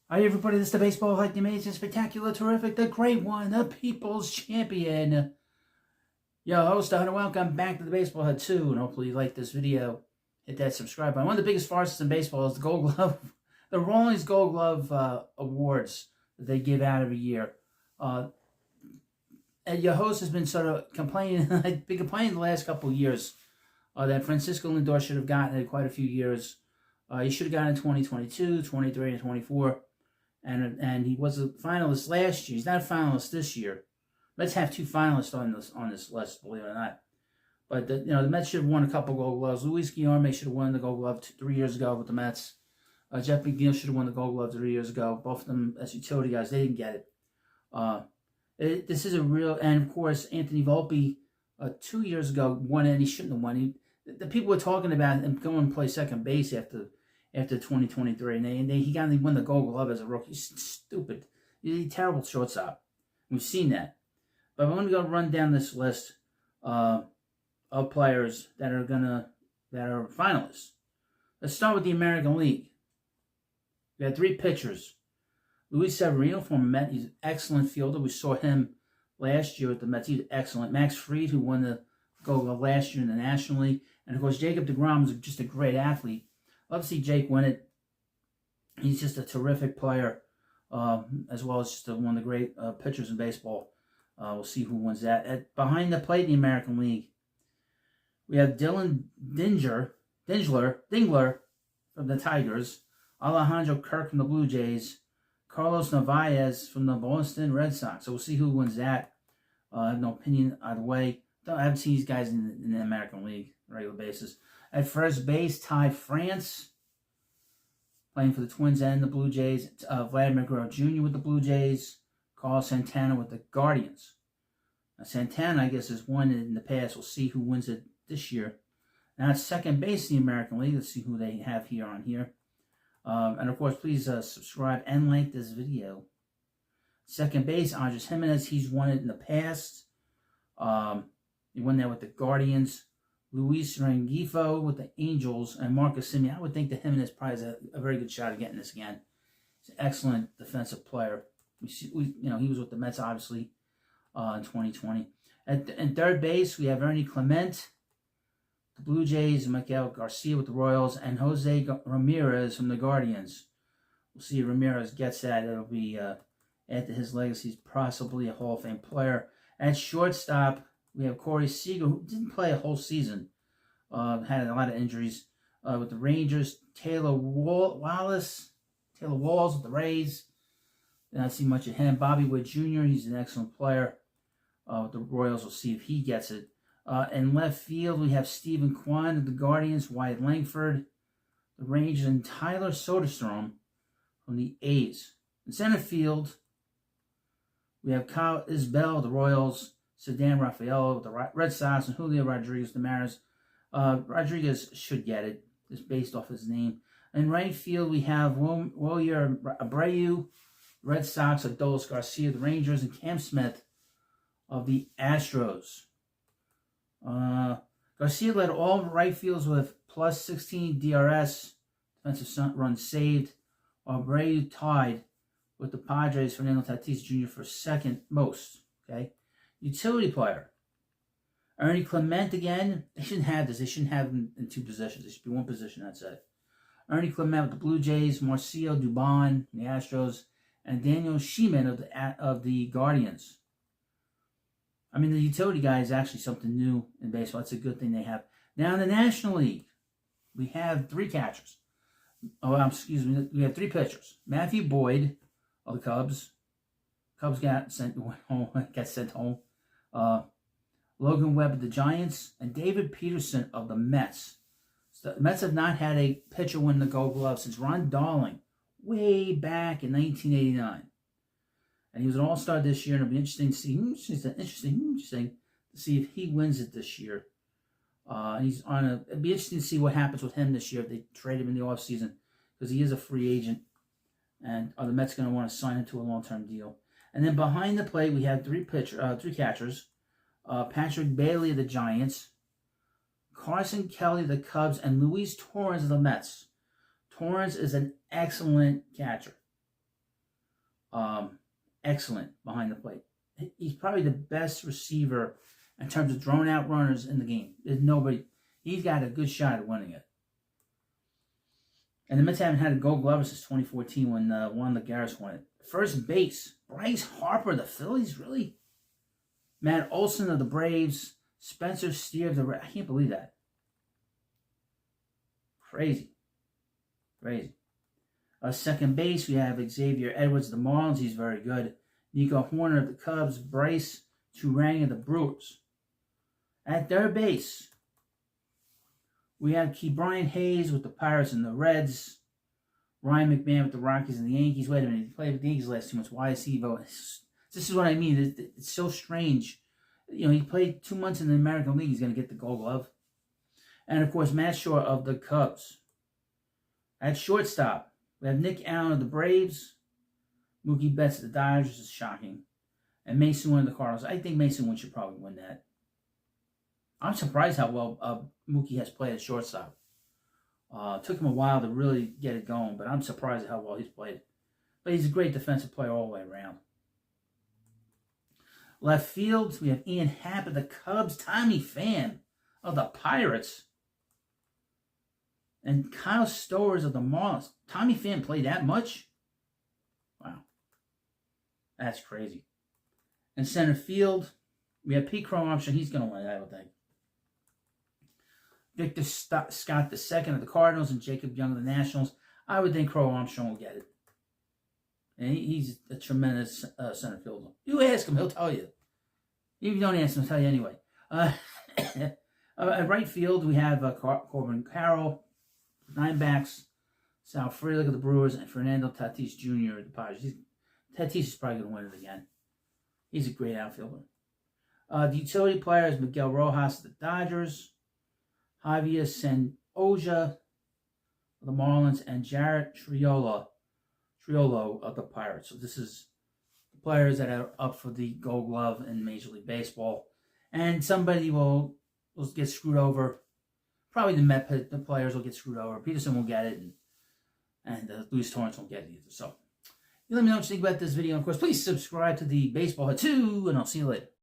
Hi everybody, this is the baseball like the amazing, spectacular, terrific, the great one, the people's champion. Yo, host, and welcome back to the Baseball Head 2, and hopefully you like this video. Hit that subscribe button. One of the biggest farces in baseball is the Gold Glove, the Rawlings Gold Glove awards that they give out every year. And your host has been sort of complaining, I've been complaining the last couple of years that Francisco Lindor should have gotten it quite a few years. He should have gotten it in 2022, 23, and 24. And he was a finalist last year. He's not a finalist this year. Mets have two finalists on this list, believe it or not. But the Mets should have won a couple Gold Gloves. Luis Guillorme should have won the Gold Glove 3 years ago with the Mets. Jeff McNeil should have won the Gold Glove 3 years ago. Both of them as utility guys. They didn't get it. This is a real, and of course Anthony Volpe 2 years ago won it, and he shouldn't have won. The people were talking about him going to play second base after 2023, and he won the Gold Glove as a rookie. He's stupid. He's a terrible shortstop. We've seen that. But I'm going to go run down this list of players that are finalists. Let's start with the American League. We had 3 pitchers. Luis Severino, former Met, he's an excellent fielder. We saw him last year with the Mets. He's excellent. Max Fried, who won the Gold Glove last year in the National League. And, of course, Jacob deGrom was just a great athlete. Love to see Jake win it. He's just a terrific player, as well as just one of the great pitchers in baseball. We'll see who wins that. Behind the plate in the American League, we have Dylan Dingler from the Tigers, Alejandro Kirk from the Blue Jays, Carlos Narvaez from the Boston Red Sox. So we'll see who wins that. I have no opinion either way. I haven't seen these guys in the American League on a regular basis. At first base, Ty France, playing for the Twins and the Blue Jays. Vladimir Guerrero Jr. with the Blue Jays. Carlos Santana with the Guardians. Now, Santana, I guess, has won it in the past. We'll see who wins it this year. Now, at second base in the American League. Let's see who they have here on here. And, of course, please subscribe and like this video. Second base, Andres Gimenez. He's won it in the past. He won that with the Guardians. Luis Rengifo with the Angels, and Marcus Semien. I would think that Gimenez probably has a very good shot of getting this again. He's an excellent defensive player. He was with the Mets, obviously, in 2020. In third base, we have Ernie Clement, the Blue Jays, Miguel Garcia with the Royals, and Jose Ramirez from the Guardians. We'll see if Ramirez gets that. It'll be, add to his legacy, he's possibly a Hall of Fame player. At shortstop, we have Corey Seager, who didn't play a whole season. Had a lot of injuries with the Rangers. Taylor Walls with the Rays. Did not see much of him. Bobby Witt Jr., he's an excellent player with the Royals. We'll see if he gets it. In left field, we have Stephen Kwan of the Guardians, Wyatt Langford, the Rangers, and Tyler Soderstrom from the A's. In center field, we have Kyle Isbell of the Royals, Ceddanne Rafaela with the Red Sox, and Julio Rodriguez, the Mariners. Rodriguez should get it, just based off his name. In right field, we have Wilyer Abreu, Red Sox, Adolis Garcia, the Rangers, and Cam Smith of the Astros. Garcia led all right fields with plus 16 DRS, defensive runs saved, while Abreu tied with the Padres' Fernando Tatis Jr. for second most. Okay. Utility player. Ernie Clement again. They shouldn't have this. They shouldn't have him in 2 positions. They should be 1 position, that's it. Ernie Clement with the Blue Jays, Marcio Dubon, the Astros, and Daniel Sheeman of the Guardians. I mean, the utility guy is actually something new in baseball. That's a good thing they have. Now in the National League, we have 3 catchers. We have 3 pitchers. Matthew Boyd of the Cubs. Cubs got sent home. Logan Webb of the Giants, and David Peterson of the Mets. So the Mets have not had a pitcher win the Gold Glove since Ron Darling, way back in 1989. And he was an all-star this year, and it'll be interesting to see. Interesting to see if he wins it this year. It'd be interesting to see what happens with him this year if they trade him in the offseason, because he is a free agent, and are the Mets going to want to sign him to a long-term deal? And then behind the plate, we have 3 catchers. Patrick Bailey of the Giants, Carson Kelly of the Cubs, and Luis Torrens of the Mets. Torrens is an excellent catcher. excellent behind the plate. He's probably the best receiver in terms of thrown out runners in the game. There's nobody. He's got a good shot at winning it. And the Mets haven't had a Gold Glover since 2014 when Juan Lagares won it. First base, Bryce Harper, the Phillies, really? Matt Olson of the Braves, Spencer Steer of the Reds. I can't believe that. Crazy. Second base, we have Xavier Edwards of the Marlins. He's very good. Nico Horner of the Cubs. Bryce Turang of the Brewers. At third base, we have Ke'Bryan Hayes with the Pirates and the Reds. Ryan McMahon with the Rockies and the Yankees. Wait a minute, he played with the Yankees last 2 months. Why is he voting? This is what I mean. It's so strange. You know, he played 2 months in the American League. He's going to get the Gold Glove. And, of course, Matt Shore of the Cubs. At shortstop, we have Nick Allen of the Braves. Mookie Betts of the Dodgers. This is shocking. And Mason Wynn of the Cardinals. I think Mason Wynn should probably win that. I'm surprised how well Mookie has played at shortstop. It took him a while to really get it going, but I'm surprised at how well he's played. But he's a great defensive player all the way around. Left field, we have Ian Happ of the Cubs, Tommy Pham of the Pirates, and Kyle Stowers of the Marlins. Tommy Pham played that much? Wow. That's crazy. In center field, we have Pete Crow Armstrong. He's going to win, I don't think. Victor Scott II of the Cardinals and Jacob Young of the Nationals. I would think Crow Armstrong will get it. And he's a tremendous center fielder. You ask him, he'll tell you. If you don't ask him, he'll tell you anyway. At right field, we have Corbin Carroll, 9 backs, Sal Frelick of the Brewers, and Fernando Tatis Jr. of the Padres. Tatis is probably going to win it again. He's a great outfielder. The utility player is Miguel Rojas of the Dodgers, Javier Sandoja of the Marlins, and Jarrett Triolo of the Pirates. So this is the players that are up for the Gold Glove in Major League Baseball. And somebody will get screwed over. Probably the players will get screwed over. Peterson will get it, and Luis Torrance won't get it either. So you let me know what you think about this video. And of course, please subscribe to the Baseball Hut 2, and I'll see you later.